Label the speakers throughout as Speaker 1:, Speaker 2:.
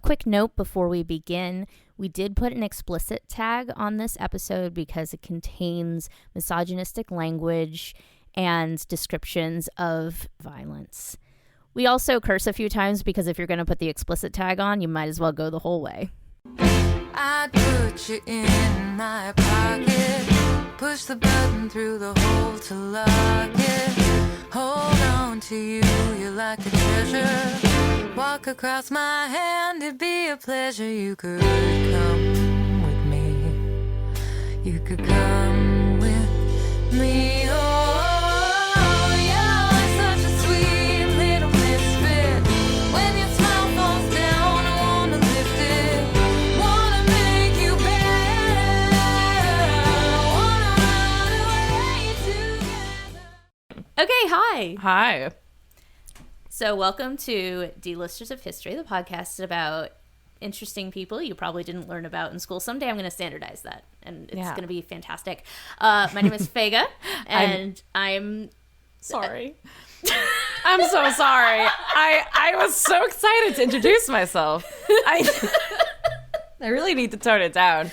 Speaker 1: quick note before we begin. We did put an explicit tag on this episode because it contains misogynistic language and descriptions of violence. We also curse a few times because if you're going to put the explicit tag on, you might as well go the whole way.
Speaker 2: I'd put you in my pocket, push the button through the hole to lock it, hold on to you, you're like a treasure, walk across my hand, it'd be a pleasure, you could come with me, you could come with me, oh.
Speaker 1: Okay, hi.
Speaker 3: Hi.
Speaker 1: So welcome to D-Listers of History, the podcast about interesting people you probably didn't learn about in school. Someday I'm going to standardize that, and it's going to be fantastic. My name is Fega, and I'm
Speaker 3: sorry. I'm so sorry. I was so excited to introduce myself. I really need to tone it down.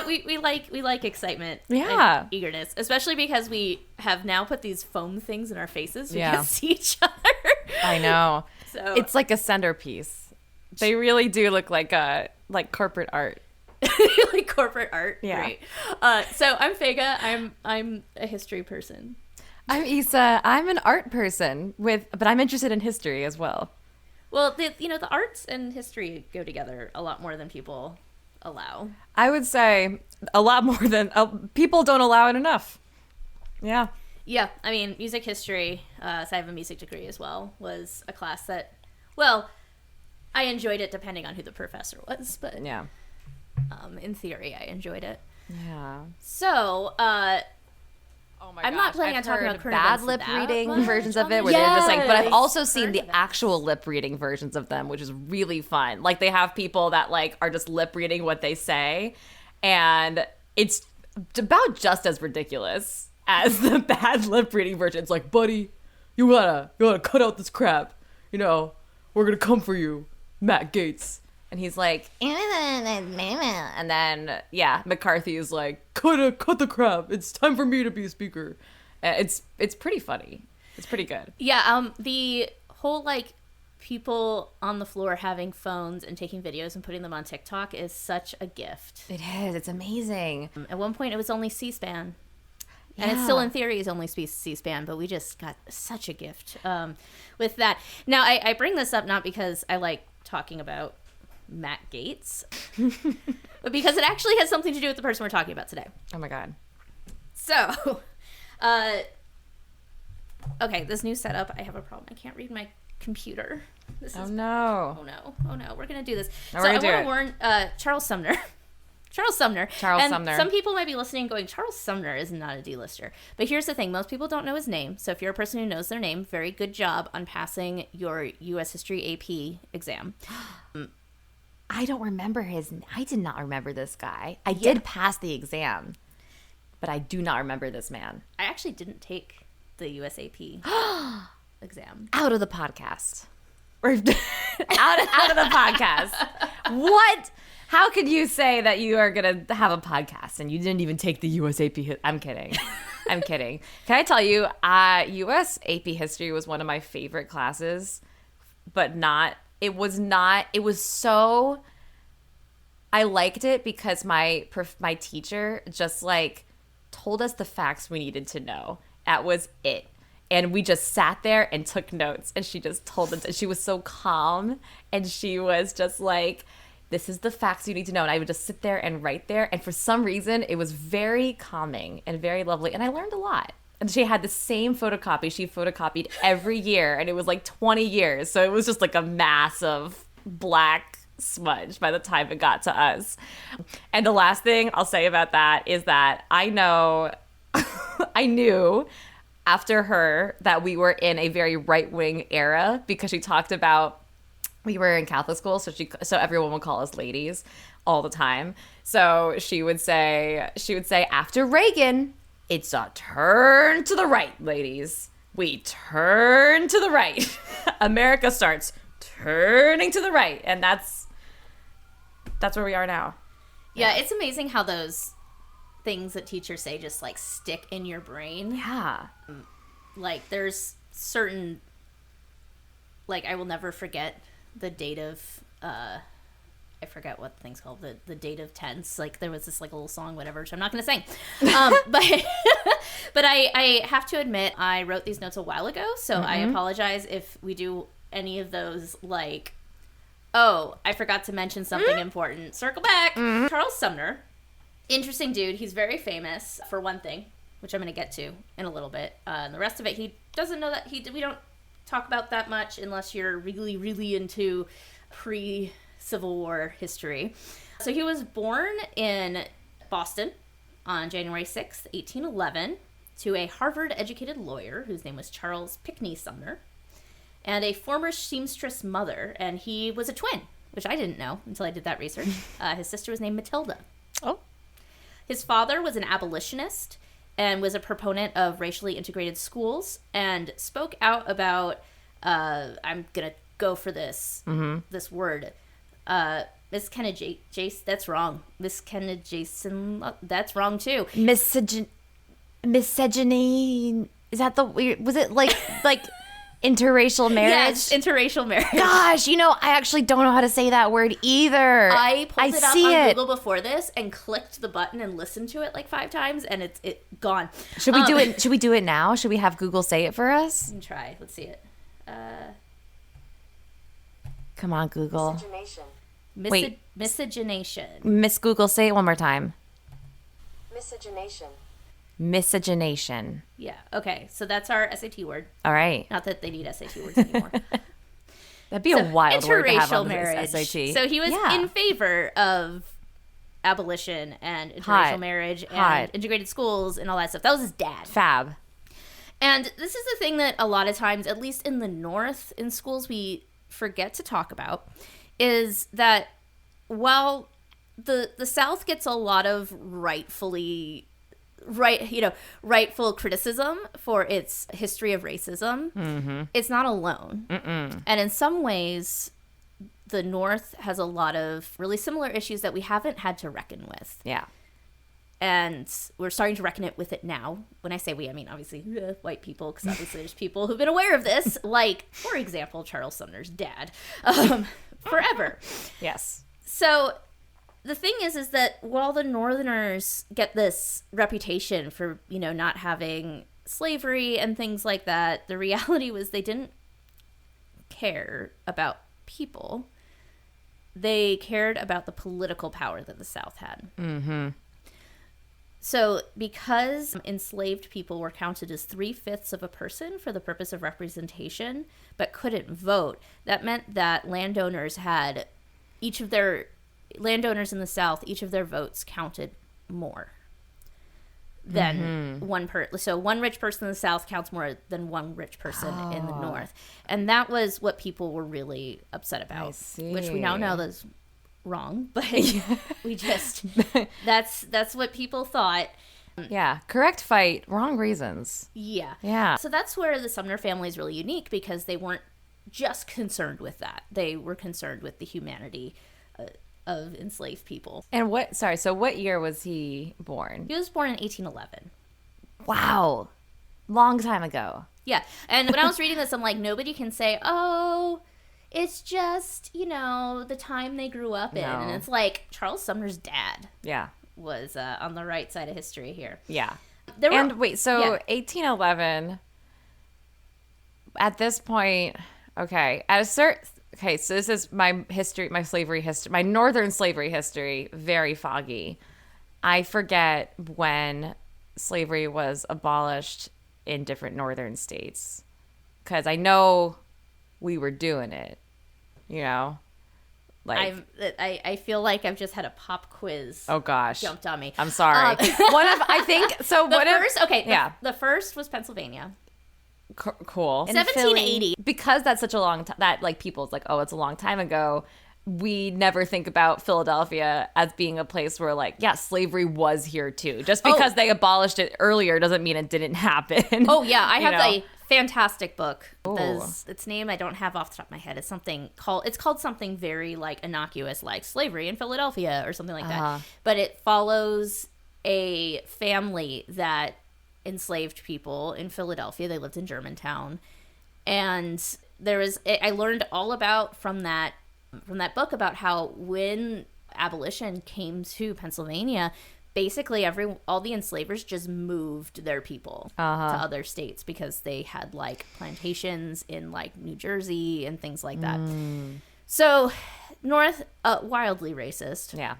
Speaker 1: We like excitement
Speaker 3: and
Speaker 1: eagerness, especially because we have now put these foam things in our faces. We can't see each other.
Speaker 3: I know.
Speaker 1: So
Speaker 3: it's like a centerpiece. They really do look like corporate art.
Speaker 1: Like corporate art.
Speaker 3: Yeah.
Speaker 1: Great. So I'm Fega. I'm a history person.
Speaker 3: I'm Issa. I'm an art person but I'm interested in history as well.
Speaker 1: Well, the arts and history go together a lot more than people allow.
Speaker 3: I would say a lot more than people don't allow it enough. Yeah.
Speaker 1: Yeah. I mean, music history, so I have a music degree as well, was a class that, well, I enjoyed it depending on who the professor was, but
Speaker 3: yeah.
Speaker 1: In theory, I enjoyed it.
Speaker 3: Yeah.
Speaker 1: So,
Speaker 3: oh my
Speaker 1: I'm not planning on talking about current
Speaker 3: bad
Speaker 1: events
Speaker 3: lip reading
Speaker 1: much
Speaker 3: versions of it where they're just like, but I've also seen the actual lip reading versions of them, which is really fun. Like they have people that like are just lip reading what they say, and it's about just as ridiculous as the bad lip reading version. It's like, buddy, you gotta cut out this crap. You know, we're gonna come for you, Matt Gaetz. And he's like, and then McCarthy is like, cut the crap. It's time for me to be a speaker. It's pretty funny. It's pretty good.
Speaker 1: Yeah. The whole like people on the floor having phones and taking videos and putting them on TikTok is such a gift.
Speaker 3: It is. It's amazing.
Speaker 1: At one point, it was only C-SPAN.
Speaker 3: Yeah.
Speaker 1: And it still, in theory, is only C-SPAN, but we just got such a gift with that. Now, I bring this up not because I like talking about Matt Gaetz, but because it actually has something to do with the person we're talking about today.
Speaker 3: Oh, my God.
Speaker 1: So, okay, this new setup, I have a problem. I can't read my computer.
Speaker 3: Oh, no.
Speaker 1: We're going to do this.
Speaker 3: No,
Speaker 1: so I want to warn Charles Sumner. Charles Sumner. Some people might be listening going, Charles Sumner is not a D-lister. But here's the thing. Most people don't know his name. So if you're a person who knows their name, very good job on passing your U.S. History AP exam.
Speaker 3: I don't remember I did not remember this guy. I did pass the exam, but I do not remember this man.
Speaker 1: I actually didn't take the U.S. AP exam.
Speaker 3: Out of the podcast. Out of the podcast. What? How could you say that you are going to have a podcast and you didn't even take the U.S. AP? I'm kidding. I'm kidding. Can I tell you, U.S. AP history was one of my favorite classes, but not. It was so. I liked it because my teacher just like told us the facts we needed to know. That was it. And we just sat there and took notes, and she just told us. She was so calm, and she was just like, this is the facts you need to know. And I would just sit there and write there. And for some reason, it was very calming and very lovely. And I learned a lot. And she had the same photocopy. She photocopied every year. And it was like 20 years. So it was just like a mass of black smudge by the time it got to us. And the last thing I'll say about that is that I knew after her that we were in a very right-wing era because she talked about we were in Catholic school, so everyone would call us ladies all the time. So she would say after Reagan, it's a turn to the right, ladies. We turn to the right. America starts turning to the right, and that's where we are now.
Speaker 1: Yeah, it's amazing how those things that teachers say just like stick in your brain.
Speaker 3: Yeah.
Speaker 1: Like there's certain, like I will never forget the date of I forget what the thing's called, the date of tense. Like there was this like little song, whatever, which I'm not going to sing. But I have to admit, I wrote these notes a while ago, so I apologize if we do any of those, like, oh, I forgot to mention something important. Circle back. Charles Sumner, interesting dude. He's very famous for one thing, which I'm going to get to in a little bit. And the rest of it, he doesn't know that we don't talk about that much unless you're really, really into pre-Civil War history. So he was born in Boston on January 6th, 1811, to a Harvard-educated lawyer whose name was Charles Pinckney Sumner, and a former seamstress mother, and he was a twin, which I didn't know until I did that research. His sister was named Matilda.
Speaker 3: Oh.
Speaker 1: His father was an abolitionist and was a proponent of racially integrated schools and spoke out about, I'm going to go for this, this word, Miss Kennedy, Jace, that's wrong. Miss Kennedy, Jason, that's wrong too.
Speaker 3: Misogyny, is that the weird, was it like interracial marriage?
Speaker 1: Yes, interracial marriage.
Speaker 3: Gosh, I actually don't know how to say that word either.
Speaker 1: I pulled it up on Google before this and clicked the button and listened to it like 5 times, and it's gone.
Speaker 3: Should we do it? Should we do it now? Should we have Google say it for us?
Speaker 1: You can try. Let's see it.
Speaker 3: Come on, Google.
Speaker 4: Miscegenation.
Speaker 3: Wait.
Speaker 1: Miscegenation.
Speaker 3: Miss Google, say it one more time.
Speaker 4: Miscegenation.
Speaker 3: Miscegenation.
Speaker 1: Yeah. Okay. So that's our SAT word.
Speaker 3: All right.
Speaker 1: Not that they need SAT words anymore.
Speaker 3: That'd be a wild word to have on
Speaker 1: marriage.
Speaker 3: the SAT.
Speaker 1: So he was in favor of abolition and interracial marriage and integrated schools and all that stuff. That was his dad.
Speaker 3: Fab.
Speaker 1: And this is the thing that a lot of times, at least in the North, in schools, we forget to talk about, is that while the South gets a lot of rightful criticism for its history of racism, it's not alone. And in some ways, the North has a lot of really similar issues that we haven't had to reckon with.
Speaker 3: Yeah.
Speaker 1: And we're starting to reckon with it now. When I say we, I mean, obviously, white people, because obviously there's people who've been aware of this, like, for example, Charles Sumner's dad, forever.
Speaker 3: Yes.
Speaker 1: So the thing is that while the Northerners get this reputation for, not having slavery and things like that, the reality was they didn't care about people. They cared about the political power that the South had. Mm-hmm. So because enslaved people were counted as 3/5 of a person for the purpose of representation, but couldn't vote, that meant that landowners in the South, each of their votes counted more than one person. So one rich person in the South counts more than one rich person in the North. And that was what people were really upset about, which we now know that's wrong, but we just that's what people thought.
Speaker 3: Yeah, correct fight, wrong reasons.
Speaker 1: Yeah. So that's where the Sumner family is really unique, because they weren't just concerned with that. They were concerned with the humanity of enslaved people.
Speaker 3: And what year was he born?
Speaker 1: He was born in 1811.
Speaker 3: Wow. Long time ago.
Speaker 1: Yeah. And when I was reading this, I'm like, nobody can say, oh, it's just, the time they grew up in.
Speaker 3: No.
Speaker 1: And it's like, Charles Sumner's dad
Speaker 3: Yeah.
Speaker 1: was on the right side of history here.
Speaker 3: Yeah.
Speaker 1: 1811,
Speaker 3: at this point, okay, so this is my northern slavery history, very foggy. I forget when slavery was abolished in different northern states, because I know we were doing it, like
Speaker 1: I feel like I've just had a pop quiz.
Speaker 3: Oh gosh,
Speaker 1: jumped on me.
Speaker 3: I'm sorry.
Speaker 1: The first was Pennsylvania.
Speaker 3: Cool.
Speaker 1: 1780.
Speaker 3: Because that's such a long time, that like people's like, oh, it's a long time ago. We never think about Philadelphia as being a place where, like, yeah, slavery was here too. Just because they abolished it earlier doesn't mean it didn't happen.
Speaker 1: Oh yeah, I have a Fantastic book.
Speaker 3: Ooh.
Speaker 1: Its name I don't have off the top of my head. It's called something very like innocuous, like Slavery in Philadelphia or something like that. But it follows a family that enslaved people in Philadelphia. They lived in Germantown, and I learned all about from that book about how when abolition came to Pennsylvania, basically all the enslavers just moved their people to other states because they had like plantations in like New Jersey and things like that. So North, wildly racist.
Speaker 3: Yeah.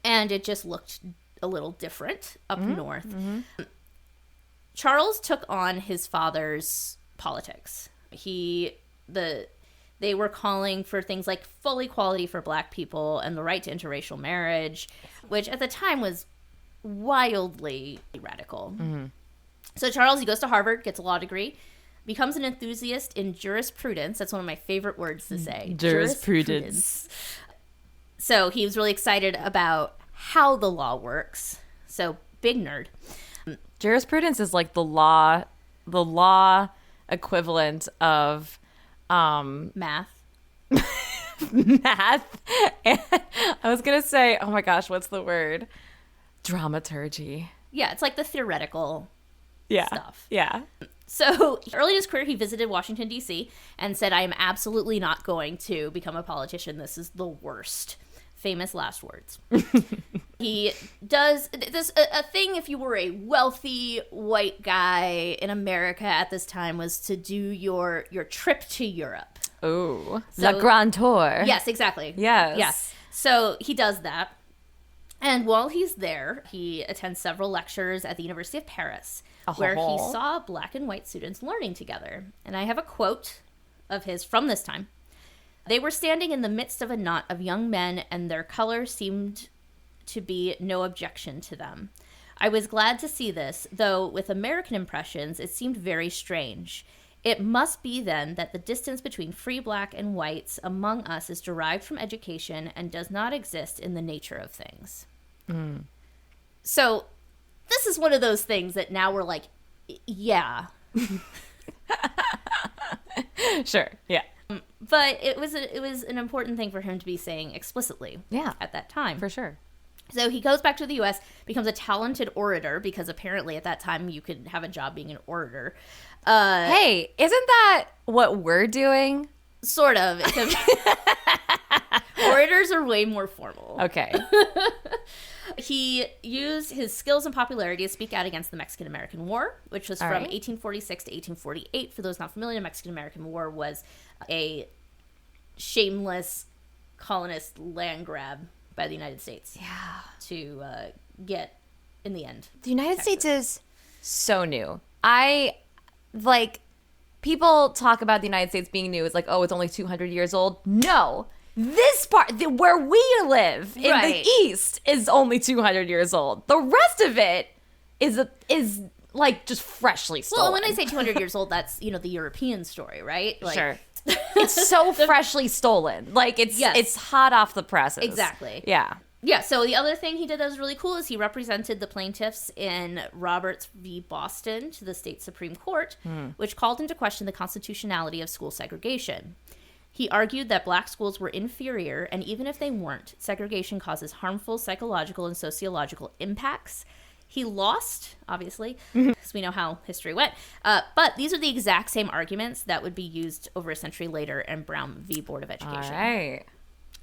Speaker 1: And it just looked a little different up north. Charles took on his father's politics. They were calling for things like full equality for black people and the right to interracial marriage, which at the time was wildly radical. So Charles, he goes to Harvard, gets a law degree, becomes an enthusiast in jurisprudence. That's one of my favorite words to say. Jurisprudence. So he was really excited about how the law works. So big nerd.
Speaker 3: Jurisprudence is like the law equivalent of
Speaker 1: Math.
Speaker 3: math. And I was going to say, oh my gosh, what's the word? Dramaturgy.
Speaker 1: Yeah, it's like the theoretical stuff.
Speaker 3: Yeah.
Speaker 1: So early in his career, he visited Washington, D.C. and said, I am absolutely not going to become a politician. This is the worst. Famous last words. He does this a thing if you were a wealthy white guy in America at this time was to do your trip to Europe.
Speaker 3: Oh,
Speaker 1: So-
Speaker 3: La Grand Tour.
Speaker 1: Yes, exactly.
Speaker 3: Yes.
Speaker 1: Yes. So he does that. And while he's there, he attends several lectures at the University of Paris where he saw black and white students learning together. And I have a quote of his from this time. They were standing in the midst of a knot of young men, and their color seemed to be no objection to them. I was glad to see this, though with American impressions, it seemed very strange. It must be, then, that the distance between free black and whites among us is derived from education and does not exist in the nature of things. So this is one of those things that now we're like, yeah.
Speaker 3: Sure, yeah.
Speaker 1: But it was an important thing for him to be saying explicitly at that time.
Speaker 3: For sure.
Speaker 1: So he goes back to the U.S., becomes a talented orator, because apparently at that time you could have a job being an orator.
Speaker 3: Hey, isn't that what we're doing?
Speaker 1: Sort of. Orators are way more formal.
Speaker 3: Okay.
Speaker 1: He used his skills and popularity to speak out against the Mexican-American War, which was from 1846 to 1848. For those not familiar, the Mexican-American War was a shameless colonist land grab by the United States.
Speaker 3: Yeah.
Speaker 1: To get, in the end,
Speaker 3: The United
Speaker 1: Texas.
Speaker 3: States is so new. People talk about the United States being new. It's like, oh, it's only 200 years old. No. This part, where we live in the East, is only 200 years old. The rest of it is like just freshly stolen.
Speaker 1: Well, when I say 200 years old, that's, the European story, right? Like,
Speaker 3: sure. It's so freshly stolen. Like, it's hot off the presses.
Speaker 1: Exactly.
Speaker 3: Yeah.
Speaker 1: Yeah, so the other thing he did that was really cool is he represented the plaintiffs in Roberts v. Boston to the state Supreme Court, which called into question the constitutionality of school segregation. He argued that black schools were inferior, and even if they weren't, segregation causes harmful psychological and sociological impacts. He lost, obviously, because we know how history went. But these are the exact same arguments that would be used over a century later in Brown v. Board of Education.
Speaker 3: All right.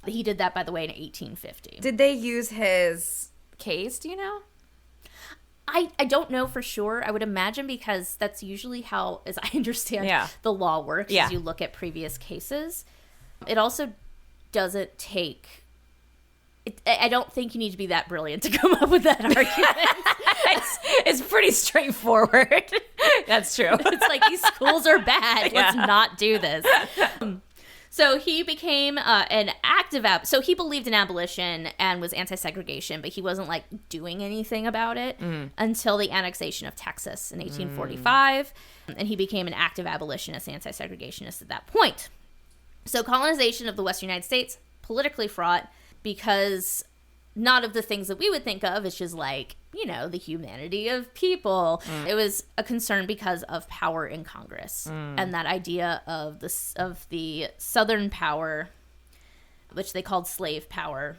Speaker 1: He did that, by the way, in 1850.
Speaker 3: Did they use his case, do you know?
Speaker 1: I don't know for sure. I would imagine, because that's usually how, as I understand, the law works, is you look at previous cases. It also doesn't take... I don't think you need to be that brilliant to come up with that argument.
Speaker 3: It's pretty straightforward. That's true.
Speaker 1: It's like, these schools are bad. Let's not do this. So he became an active so he believed in abolition and was anti-segregation, but he wasn't like doing anything about it until the annexation of Texas in 1845, and he became an active abolitionist, anti-segregationist at that point. So colonization of the Western United States, politically fraught, because not of the things that we would think of. It's just like, the humanity of people. It was a concern because of power in Congress and that idea of the Southern power, which they called slave power,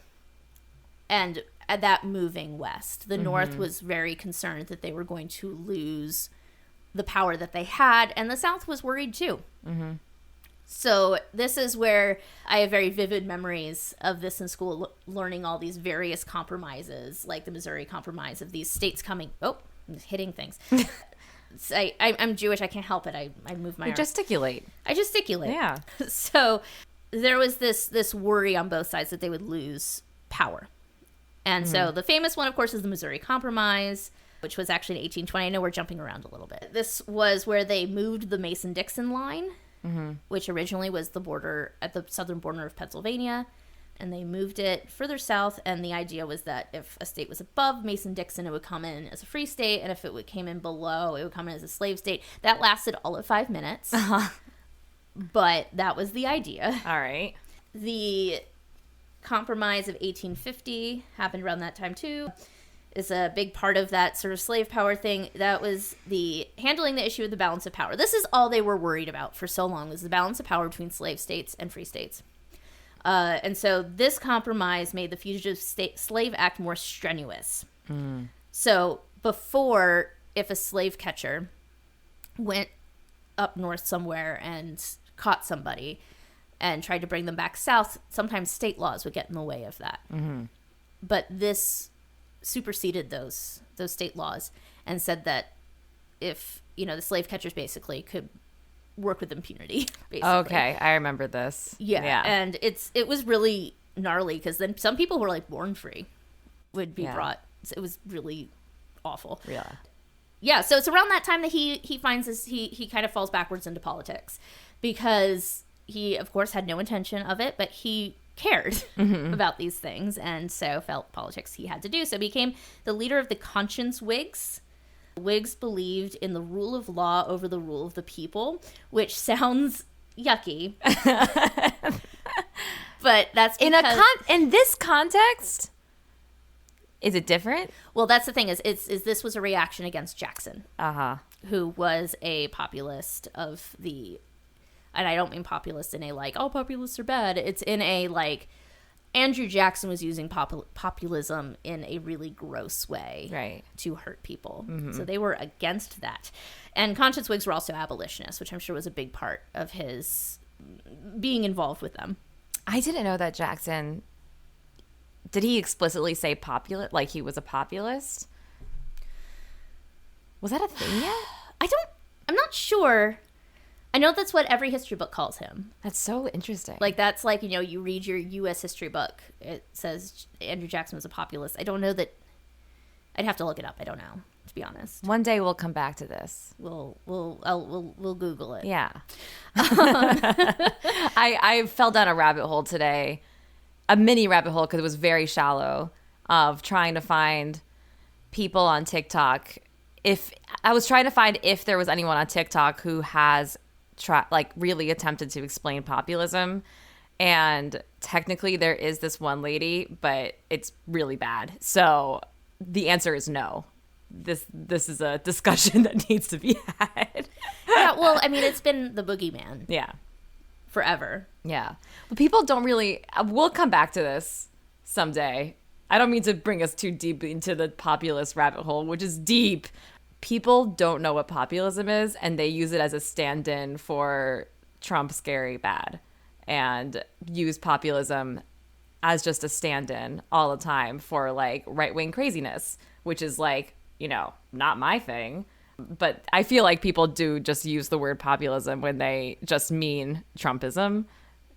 Speaker 1: and that moving west. The North was very concerned that they were going to lose the power that they had, and the South was worried too. So this is where I have very vivid memories of this in school, learning all these various compromises, like the Missouri Compromise, of these states coming. Oh, I'm hitting things. I'm Jewish. I can't help it. I move my arm.
Speaker 3: Gesticulate.
Speaker 1: I gesticulate.
Speaker 3: Yeah.
Speaker 1: So there was this worry on both sides that they would lose power. And so the famous one, of course, is the Missouri Compromise, which was actually in 1820. I know we're jumping around a little bit. This was where they moved the Mason-Dixon line, which originally was the border at the southern border of Pennsylvania, and they moved it further south. And the idea was that if a state was above Mason-Dixon, it would come in as a free state, and if it came in below, it would come in as a slave state. That lasted all of 5 minutes, but that was the idea.
Speaker 3: All right.
Speaker 1: The Compromise of 1850 happened around that time too. Is a big part of that sort of slave power thing. That was the handling the issue of the balance of power. This is all they were worried about for so long, was the balance of power between slave states and free states. And so this compromise made the Fugitive Slave Act more strenuous. So before, if a slave catcher went up north somewhere and caught somebody and tried to bring them back south, sometimes state laws would get in the way of that. But this superseded those state laws and said that if the slave catchers basically could work with impunity, basically.
Speaker 3: Okay, I remember this.
Speaker 1: Yeah. And it was really gnarly, because then some people were like born free would be brought. So it was really awful. Yeah. So it's around that time that he finds this, he kind of falls backwards into politics, because he of course had no intention of it, but he cared about these things, and so felt politics he had to do. So became the leader of the Conscience Whigs. Whigs believed in the rule of law over the rule of the people, which sounds yucky. But that's because
Speaker 3: in this context, is it different?
Speaker 1: Well, that's the thing, is this was a reaction against Jackson, who was a populist of the, and I don't mean populist in a like, all populists are bad. It's in a like, Andrew Jackson was using populism in a really gross way to hurt people. So they were against that. And Conscience Whigs were also abolitionists, which I'm sure was a big part of his being involved with them.
Speaker 3: I didn't know that Jackson, did he explicitly say populist, like he was a populist? Was that a thing yet?
Speaker 1: I'm not sure. I know that's what every history book calls him.
Speaker 3: That's so interesting.
Speaker 1: Like, that's like, you read your U.S. history book. It says Andrew Jackson was a populist. I don't know that. I'd have to look it up. I don't know, to be honest.
Speaker 3: One day we'll come back to this.
Speaker 1: We'll Google it.
Speaker 3: Yeah. I fell down a rabbit hole today, a mini rabbit hole, because it was very shallow, of trying to find people on TikTok. I was trying to find if there was anyone on TikTok who has really attempted to explain populism, and technically there is this one lady, but it's really bad. So the answer is no. This is a discussion that needs to be had.
Speaker 1: Yeah, well, I mean, it's been the boogeyman.
Speaker 3: Yeah.
Speaker 1: Forever.
Speaker 3: Yeah. But people don't really, we'll come back to this someday. I don't mean to bring us too deep into the populist rabbit hole, which is deep. People don't know what populism is, and they use it as a stand-in for Trump scary bad, and use populism as just a stand-in all the time for like right-wing craziness, which is like, not my thing. But I feel like people do just use the word populism when they just mean Trumpism,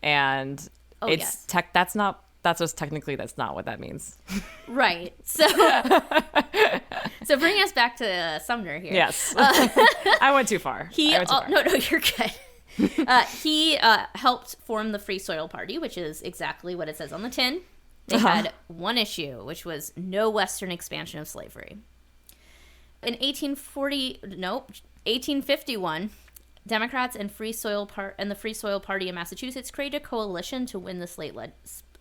Speaker 3: and that's not what that means.
Speaker 1: Right. So bring us back to Sumner here.
Speaker 3: Yes. I went too far.
Speaker 1: No, you're good. He helped form the Free Soil Party, which is exactly what it says on the tin. They had one issue, which was no Western expansion of slavery. In 1851, Democrats and the Free Soil Party in Massachusetts created a coalition to win the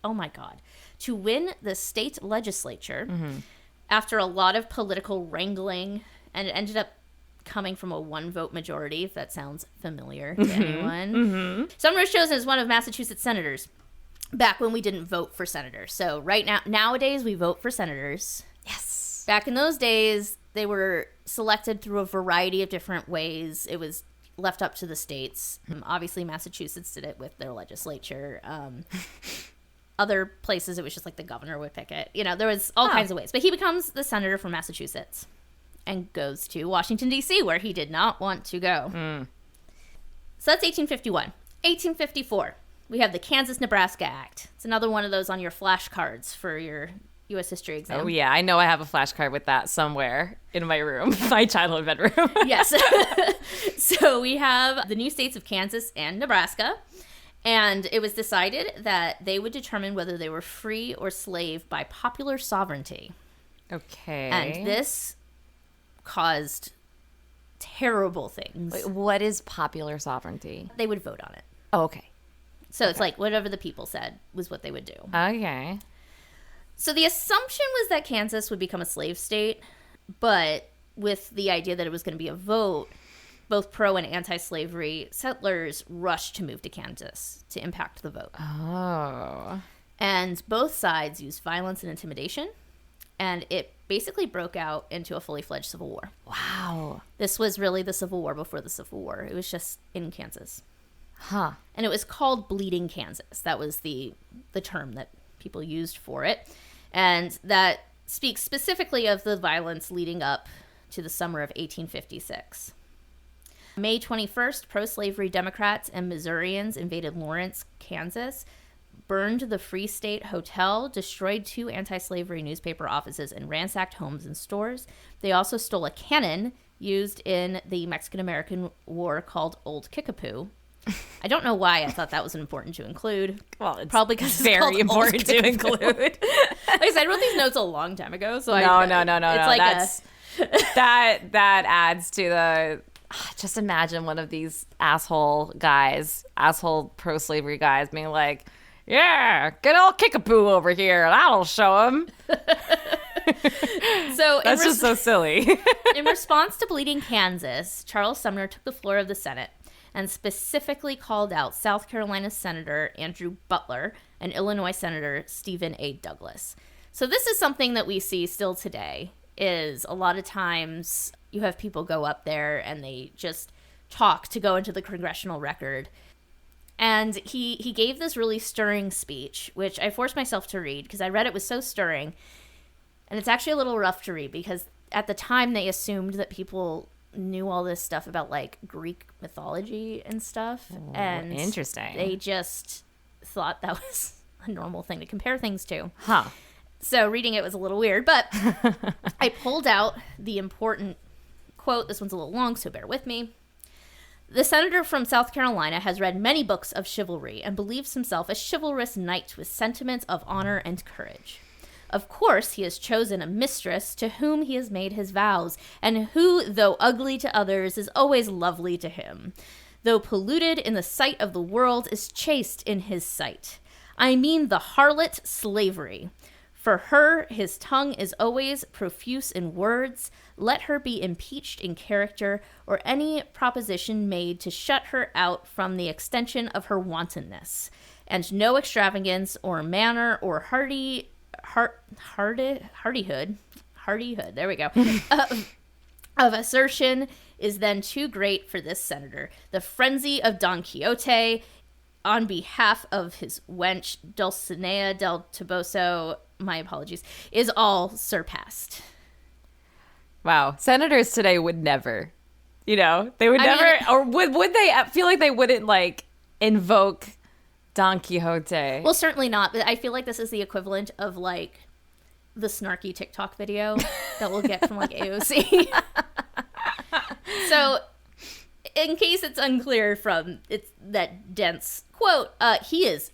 Speaker 1: oh my God, to win the state legislature after a lot of political wrangling, and it ended up coming from a one-vote majority, if that sounds familiar to anyone. Sumner was chosen as one of Massachusetts senators back when we didn't vote for senators. So right now, nowadays, we vote for senators.
Speaker 3: Yes.
Speaker 1: Back in those days, they were selected through a variety of different ways. It was left up to the states. Obviously, Massachusetts did it with their legislature. Other places, it was just like the governor would pick it. You know, there was all kinds of ways. But he becomes the senator from Massachusetts and goes to Washington, D.C., where he did not want to go. So that's 1851. 1854, we have the Kansas-Nebraska Act. It's another one of those on your flashcards for your U.S. history exam.
Speaker 3: Oh, yeah. I know I have a flashcard with that somewhere in my room, my childhood bedroom.
Speaker 1: Yes. So we have the new states of Kansas and Nebraska, and it was decided that they would determine whether they were free or slave by popular sovereignty.
Speaker 3: Okay.
Speaker 1: And this caused terrible things.
Speaker 3: Wait, what is popular sovereignty?
Speaker 1: They would vote on it.
Speaker 3: Oh, okay.
Speaker 1: So it's like whatever the people said was what they would do.
Speaker 3: Okay.
Speaker 1: So the assumption was that Kansas would become a slave state, but with the idea that it was going to be a vote, both pro and anti-slavery settlers rushed to move to Kansas to impact the vote.
Speaker 3: Oh.
Speaker 1: And both sides used violence and intimidation, and it basically broke out into a fully fledged civil war.
Speaker 3: Wow.
Speaker 1: This was really the Civil War before the Civil War. It was just in Kansas.
Speaker 3: Huh.
Speaker 1: And it was called Bleeding Kansas. That was the term that people used for it. And that speaks specifically of the violence leading up to the summer of 1856. May 21st, pro-slavery Democrats and Missourians invaded Lawrence, Kansas, burned the Free State Hotel, destroyed 2 anti-slavery newspaper offices, and ransacked homes and stores. They also stole a cannon used in the Mexican-American War called Old Kickapoo. I don't know why I thought that was important to include.
Speaker 3: Well, it's
Speaker 1: probably because it's
Speaker 3: very
Speaker 1: called
Speaker 3: important to
Speaker 1: Old
Speaker 3: include.
Speaker 1: Like I said, I wrote these notes a long time ago, so
Speaker 3: No.
Speaker 1: It's like
Speaker 3: That's that adds to the. Just imagine one of these asshole pro-slavery guys being like, "Yeah, get old Kickapoo over here, and I'll show him."
Speaker 1: So
Speaker 3: That's just so silly.
Speaker 1: In response to Bleeding Kansas, Charles Sumner took the floor of the Senate and specifically called out South Carolina Senator Andrew Butler and Illinois Senator Stephen A. Douglas. So this is something that we see still today, is a lot of times you have people go up there and they just talk to go into the congressional record. And he gave this really stirring speech, which I forced myself to read because I read it was so stirring. And it's actually a little rough to read because at the time they assumed that people knew all this stuff about like Greek mythology and stuff. And
Speaker 3: interesting.
Speaker 1: They just thought that was a normal thing to compare things to.
Speaker 3: Huh.
Speaker 1: So reading it was a little weird, but I pulled out the important quote. This one's a little long, so bear with me. The senator from South Carolina has read many books of chivalry and believes himself a chivalrous knight with sentiments of honor and courage. Of course, he has chosen a mistress to whom he has made his vows, and who, though ugly to others, is always lovely to him. Though polluted in the sight of the world, is chaste in his sight. I mean the harlot slavery. For her, his tongue is always profuse in words. Let her be impeached in character, or any proposition made to shut her out from the extension of her wantonness. And no extravagance or manner or hardihood, there we go, of assertion is then too great for this senator. The frenzy of Don Quixote on behalf of his wench Dulcinea del Toboso, my apologies, is all surpassed.
Speaker 3: Wow. Senators today would never, they would or would they feel like they wouldn't like invoke Don Quixote?
Speaker 1: Well, certainly not. But I feel like this is the equivalent of like the snarky TikTok video that we'll get from like AOC. So, in case it's unclear from that dense quote, he is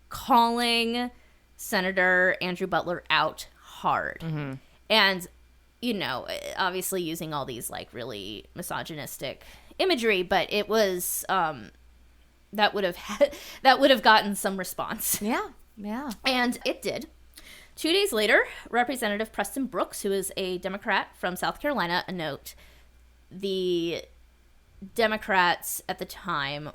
Speaker 1: calling Senator Andrew Butler out hard. Mm-hmm. And, obviously using all these like really misogynistic imagery, but it was that would have gotten some response.
Speaker 3: Yeah. Yeah.
Speaker 1: And it did. 2 days later, Representative Preston Brooks, who is a Democrat from South Carolina, a note, the Democrats at the time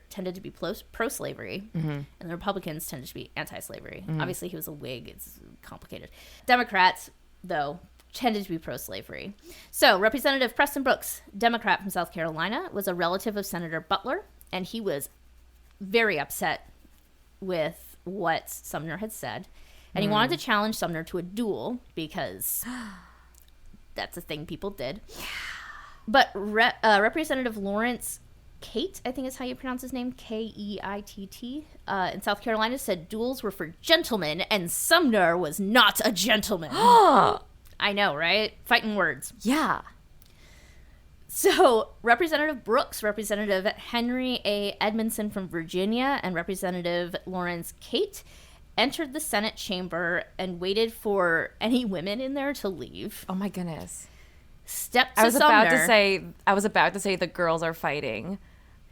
Speaker 1: tended to be pro-slavery, and the Republicans tended to be anti-slavery. Obviously, he was a Whig. It's complicated. Democrats, though, tended to be pro-slavery. So Representative Preston Brooks, Democrat from South Carolina, was a relative of Senator Butler, and he was very upset with what Sumner had said. And he wanted to challenge Sumner to a duel because that's a thing people did. But Representative Lawrence Keitt, I think is how you pronounce his name, Keitt, in South Carolina, said duels were for gentlemen and Sumner was not a gentleman. I know, right? Fighting words.
Speaker 3: Yeah.
Speaker 1: So Representative Brooks, Representative Henry A. Edmondson from Virginia, and Representative Lawrence Keitt entered the Senate chamber and waited for any women in there to leave.
Speaker 3: Oh my goodness.
Speaker 1: Stepped to
Speaker 3: I was
Speaker 1: Sumner.
Speaker 3: about to say the girls are fighting.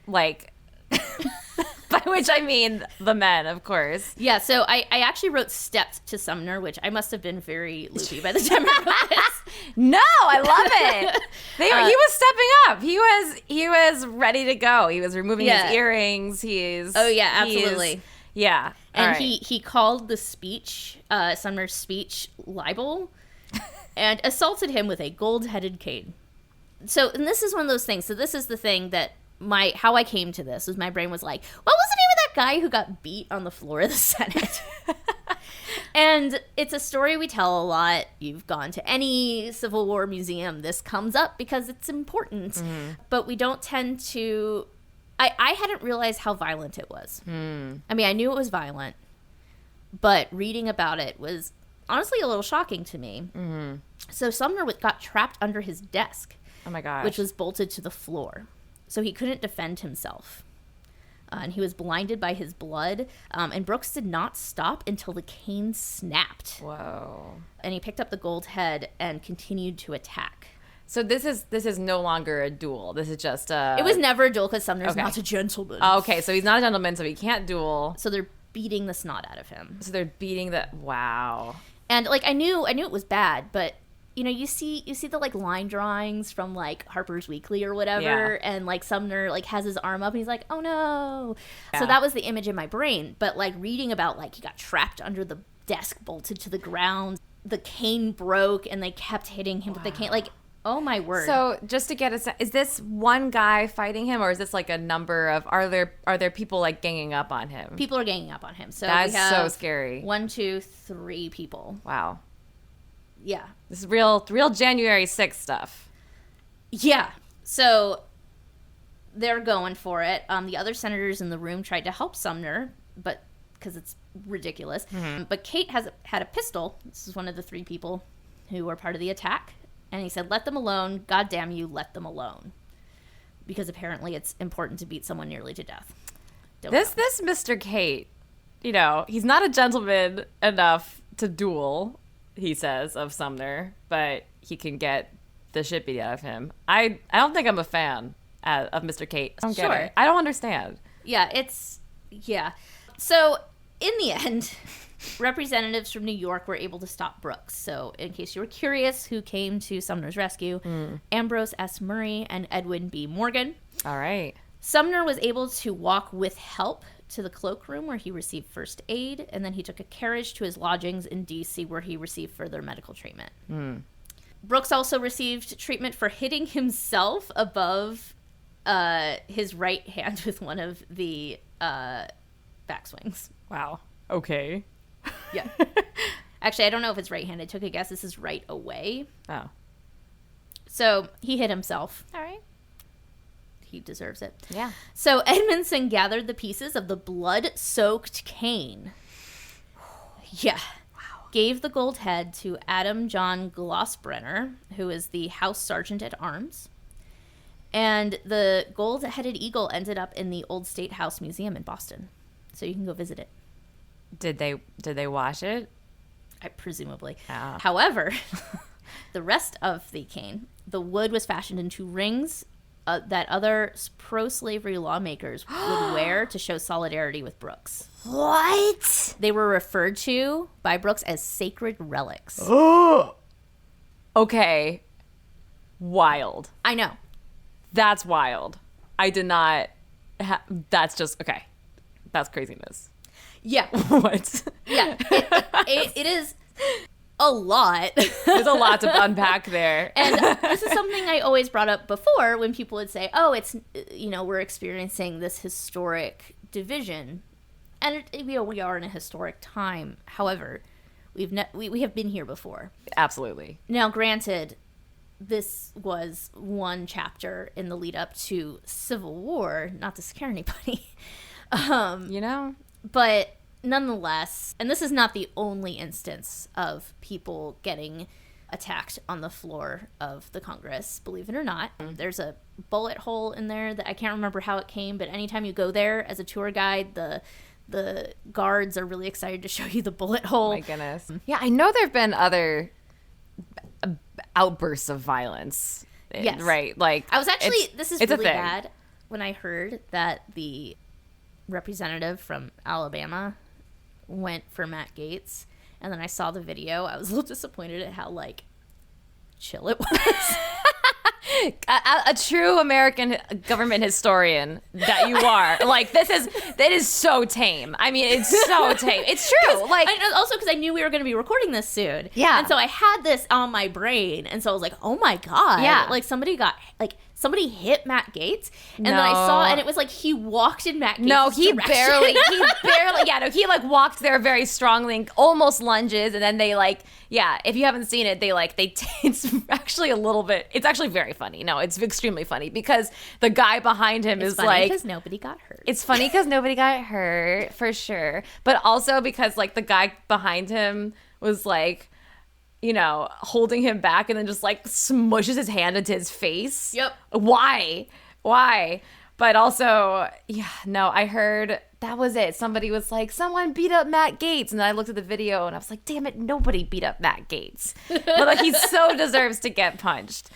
Speaker 3: Like, by which I mean the men, of course.
Speaker 1: Yeah, so I actually wrote stepped to Sumner, which I must have been very loopy by the time I wrote this.
Speaker 3: No, I love it. He was stepping up. He was ready to go. He was removing his earrings.
Speaker 1: Oh yeah, absolutely.
Speaker 3: Yeah.
Speaker 1: And he called the speech, Sumner's speech, libel, and assaulted him with a gold-headed cane. So, and this is one of those things. So this is the thing that how I came to this was my brain was like, what was the name of that guy who got beat on the floor of the Senate? And it's a story we tell a lot. You've gone to any Civil War museum, this comes up because it's important. But we don't tend to... I hadn't realized how violent it was. I mean, I knew it was violent, but reading about it was honestly a little shocking to me. So Sumner got trapped under his desk.
Speaker 3: Oh my gosh.
Speaker 1: Which was bolted to the floor. So he couldn't defend himself. And he was blinded by his blood. And Brooks did not stop until the cane snapped.
Speaker 3: Whoa.
Speaker 1: And he picked up the gold head and continued to attack.
Speaker 3: So this is no longer a duel. This is just a...
Speaker 1: It was never a duel because Sumner's not a gentleman.
Speaker 3: Oh, okay, so he's not a gentleman, so he can't duel.
Speaker 1: So they're beating the snot out of him.
Speaker 3: So they're beating the... Wow.
Speaker 1: And like I knew it was bad, but you know, you see the like line drawings from like Harper's Weekly or whatever, and like Sumner like has his arm up and he's like, oh no. So that was the image in my brain. But like reading about like he got trapped under the desk, bolted to the ground, the cane broke, and they kept hitting him with the cane. Like, oh my word.
Speaker 3: So just to get a sense, is this one guy fighting him, or is this like a number of, are there people like ganging up on him?
Speaker 1: People are ganging up on him. So
Speaker 3: that's
Speaker 1: we have
Speaker 3: so scary.
Speaker 1: 1, 2, 3 people.
Speaker 3: Wow.
Speaker 1: Yeah.
Speaker 3: This is real January 6th stuff.
Speaker 1: Yeah. So they're going for it. The other senators in the room tried to help Sumner, but because it's ridiculous. But Keitt had a pistol. This is one of the 3 people who were part of the attack. And he said, let them alone. God damn you, let them alone. Because apparently it's important to beat someone nearly to death.
Speaker 3: This Mr. Keitt, you know, he's not a gentleman enough to duel, he says, of Sumner, but he can get the shit beat out of him. I don't think I'm a fan of Mr. Keitt. I don't get it. I don't understand.
Speaker 1: Yeah. So in the end, representatives from New York were able to stop Brooks. So in case you were curious who came to Sumner's rescue, Ambrose S. Murray and Edwin B. Morgan.
Speaker 3: All right.
Speaker 1: Sumner was able to walk with help to the cloakroom where he received first aid, and then he took a carriage to his lodgings in D.C. where he received further medical treatment. Brooks also received treatment for hitting himself above his right hand with one of the backswings.
Speaker 3: Wow. Okay.
Speaker 1: Yeah. Actually, I don't know if it's right-handed. I took a guess. This is right away.
Speaker 3: Oh.
Speaker 1: So he hit himself.
Speaker 3: All right.
Speaker 1: He deserves it.
Speaker 3: Yeah.
Speaker 1: So Edmondson gathered the pieces of the blood-soaked cane. Yeah. Wow. Gave the gold head to Adam John Glossbrenner, who is the House Sergeant at Arms. And the gold-headed eagle ended up in the Old State House Museum in Boston. So you can go visit it.
Speaker 3: Did they wash it?
Speaker 1: Presumably.
Speaker 3: Ah.
Speaker 1: However, the rest of the cane, the wood was fashioned into rings that other pro-slavery lawmakers would wear to show solidarity with Brooks.
Speaker 3: What?
Speaker 1: They were referred to by Brooks as sacred relics.
Speaker 3: Okay. Wild.
Speaker 1: I know.
Speaker 3: That's wild. I did not. That's just okay. That's craziness.
Speaker 1: Yeah.
Speaker 3: What?
Speaker 1: Yeah. It is a lot.
Speaker 3: There's a lot to unpack there.
Speaker 1: And this is something I always brought up before when people would say, oh, it's, we're experiencing this historic division. And we are in a historic time. However, we have been here before.
Speaker 3: Absolutely.
Speaker 1: Now, granted, this was one chapter in the lead up to Civil War, not to scare anybody. But nonetheless, and this is not the only instance of people getting attacked on the floor of the Congress, believe it or not. There's a bullet hole in there that I can't remember how it came, but anytime you go there as a tour guide, the guards are really excited to show you the bullet hole.
Speaker 3: Oh my goodness. Yeah, I know there have been other outbursts of violence.
Speaker 1: Yes.
Speaker 3: Right. Like,
Speaker 1: I was actually, this is
Speaker 3: it's a
Speaker 1: really
Speaker 3: thing.
Speaker 1: bad, when I heard that the representative from Alabama went for Matt Gaetz, and then I saw the video. I was a little disappointed at how, chill it was.
Speaker 3: A true American government historian that you are. That is so tame. I mean, it's so tame. It's true.
Speaker 1: Also because I knew we were going to be recording this soon.
Speaker 3: Yeah.
Speaker 1: And so I had this on my brain, and so I was like, oh my God.
Speaker 3: Yeah.
Speaker 1: Somebody hit Matt Gaetz, and then I saw, and it was like he walked in Matt Gaetz's
Speaker 3: he
Speaker 1: direction.
Speaker 3: barely, he walked there very strongly and almost lunges, and then they if you haven't seen it, it's actually a little bit, it's actually very funny. No, it's extremely funny because the guy behind him is
Speaker 1: funny because nobody got hurt.
Speaker 3: It's funny because nobody got hurt, for sure. But also because, the guy behind him was, holding him back and then just, smushes his hand into his face.
Speaker 1: Yep.
Speaker 3: Why? But also, I heard that was it. Somebody was like, someone beat up Matt Gaetz. And then I looked at the video and I was like, damn it, nobody beat up Matt Gaetz. But, he so deserves to get punched.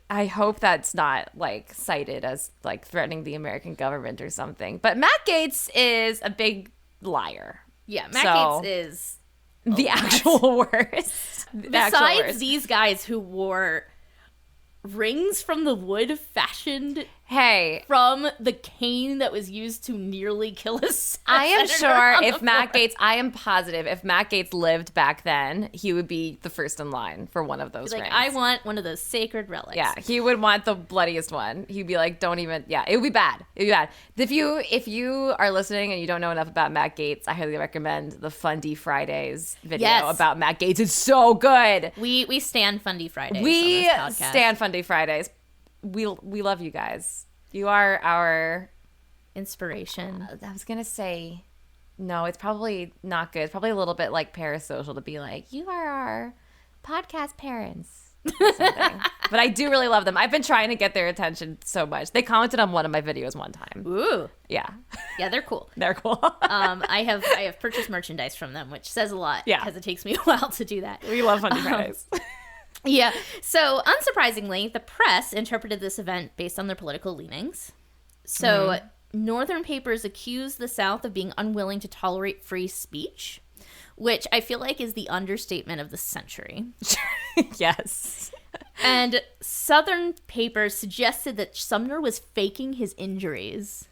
Speaker 3: I hope that's not cited as threatening the American government or something. But Matt Gaetz is a big liar.
Speaker 1: Yeah, Matt Gaetz is
Speaker 3: the actual worst.
Speaker 1: Besides these guys who wore rings from the wood fashioned from the cane that was used to nearly kill us.
Speaker 3: I am sure if Matt Gaetz, I am positive if Matt Gaetz lived back then, he would be the first in line for one of those rings.
Speaker 1: I want one of those sacred relics.
Speaker 3: Yeah, he would want the bloodiest one. He'd be like, don't even, it would be bad. It would be bad. If you are listening and you don't know enough about Matt Gaetz, I highly recommend the Fundy Fridays video about Matt Gaetz. It's so good.
Speaker 1: We stand Fundy Fridays.
Speaker 3: We
Speaker 1: on this podcast.
Speaker 3: stand Fundy Fridays. We love you guys. You are our
Speaker 1: inspiration.
Speaker 3: I was gonna say, no, it's probably not good. It's probably a little bit like parasocial to be like, you are our podcast parents. Or something. But I do really love them. I've been trying to get their attention so much. They commented on one of my videos one time.
Speaker 1: Ooh.
Speaker 3: Yeah.
Speaker 1: Yeah, they're cool.
Speaker 3: They're cool.
Speaker 1: I have purchased merchandise from them, which says a lot.
Speaker 3: Yeah.
Speaker 1: Because it takes me a while to do that.
Speaker 3: We love Fundy Fridays.
Speaker 1: Yeah. So, unsurprisingly, the press interpreted this event based on their political leanings. So, Northern papers accused the South of being unwilling to tolerate free speech, which I feel like is the understatement of the century.
Speaker 3: Yes.
Speaker 1: And Southern papers suggested that Sumner was faking his injuries.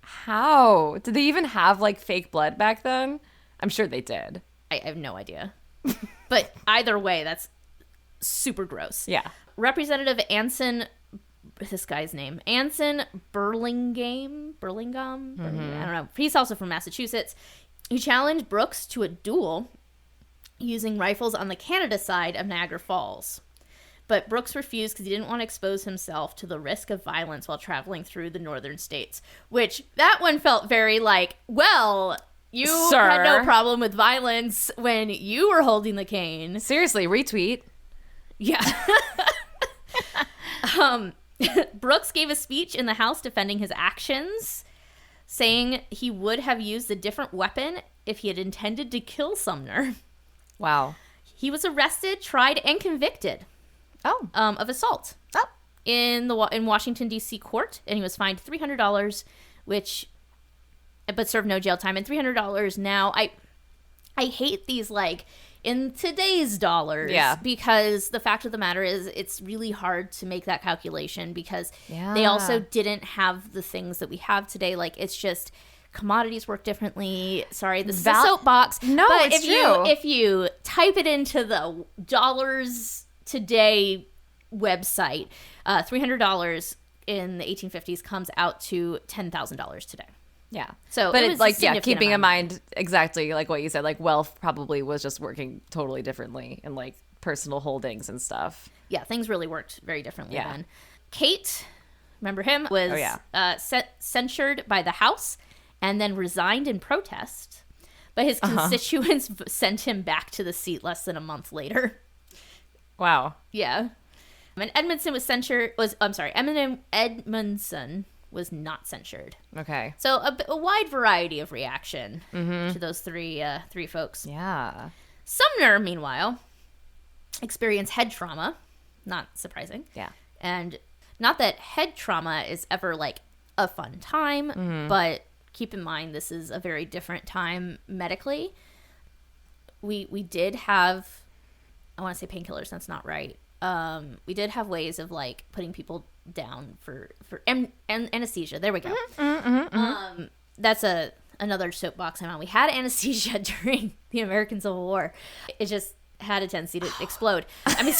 Speaker 3: How? Did they even have fake blood back then? I'm sure they did.
Speaker 1: I have no idea. But either way, that's super gross.
Speaker 3: Yeah.
Speaker 1: Representative Anson, this guy's name, Anson Burlingame, I don't know. He's also from Massachusetts. He challenged Brooks to a duel using rifles on the Canada side of Niagara Falls. But Brooks refused because he didn't want to expose himself to the risk of violence while traveling through the northern states, which that one felt very you had no problem with violence when you were holding the cane.
Speaker 3: Seriously, retweet.
Speaker 1: Yeah. Brooks gave a speech in the House defending his actions, saying he would have used a different weapon if he had intended to kill Sumner.
Speaker 3: Wow.
Speaker 1: He was arrested, tried, and convicted of assault.
Speaker 3: Oh.
Speaker 1: in Washington, D.C. court, and he was fined $300, but served no jail time. And $300 now, I hate these, like, in today's dollars.
Speaker 3: Yeah.
Speaker 1: Because the fact of the matter is it's really hard to make that calculation because they also didn't have the things that we have today. Like, it's just commodities work differently. Sorry, this is a soapbox.
Speaker 3: No,
Speaker 1: but
Speaker 3: it's true.
Speaker 1: If you type it into the dollars today website, $300 in the 1850s comes out to $10,000 today.
Speaker 3: Yeah.
Speaker 1: So,
Speaker 3: but
Speaker 1: it
Speaker 3: it's
Speaker 1: was
Speaker 3: like,
Speaker 1: a significant
Speaker 3: keeping in
Speaker 1: amount.
Speaker 3: mind exactly like what you said, like wealth probably was just working totally differently in like personal holdings and stuff.
Speaker 1: Yeah, things really worked very differently
Speaker 3: Yeah.
Speaker 1: then. Kate, remember him, was censured by the House and then resigned in protest. But his constituents sent him back to the seat less than a month later.
Speaker 3: Wow.
Speaker 1: Yeah. And Edmondson was not censured.
Speaker 3: Okay.
Speaker 1: So a wide variety of reaction to those three folks.
Speaker 3: Yeah.
Speaker 1: Sumner, meanwhile, experienced head trauma. Not surprising.
Speaker 3: Yeah.
Speaker 1: And not that head trauma is ever like a fun time, but keep in mind this is a very different time medically. We did have, I want to say painkillers, that's not right. We did have ways of like putting people down for anesthesia. There we go. That's another soapbox I'm on. We had anesthesia during the American Civil War. It just had a tendency to explode. I mean,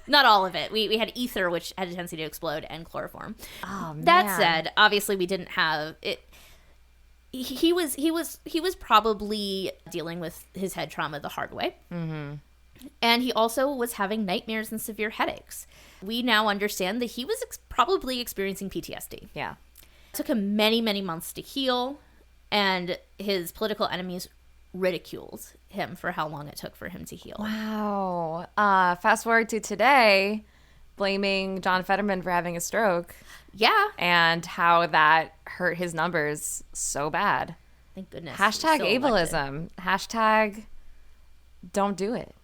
Speaker 1: not all of it. We had ether, which had a tendency to explode, and chloroform.
Speaker 3: Oh, man.
Speaker 1: That said, obviously we didn't have it. He was probably dealing with his head trauma the hard way. Mm-hmm. And he also was having nightmares and severe headaches. We now understand that he was probably experiencing PTSD.
Speaker 3: Yeah.
Speaker 1: It took him many, many months to heal, and his political enemies ridiculed him for how long it took for him to heal.
Speaker 3: Wow. Fast forward to today, blaming John Fetterman for having a stroke.
Speaker 1: Yeah.
Speaker 3: And how that hurt his numbers so bad.
Speaker 1: Thank goodness.
Speaker 3: Hashtag
Speaker 1: he was still
Speaker 3: ableism.
Speaker 1: elected.
Speaker 3: Hashtag don't do it.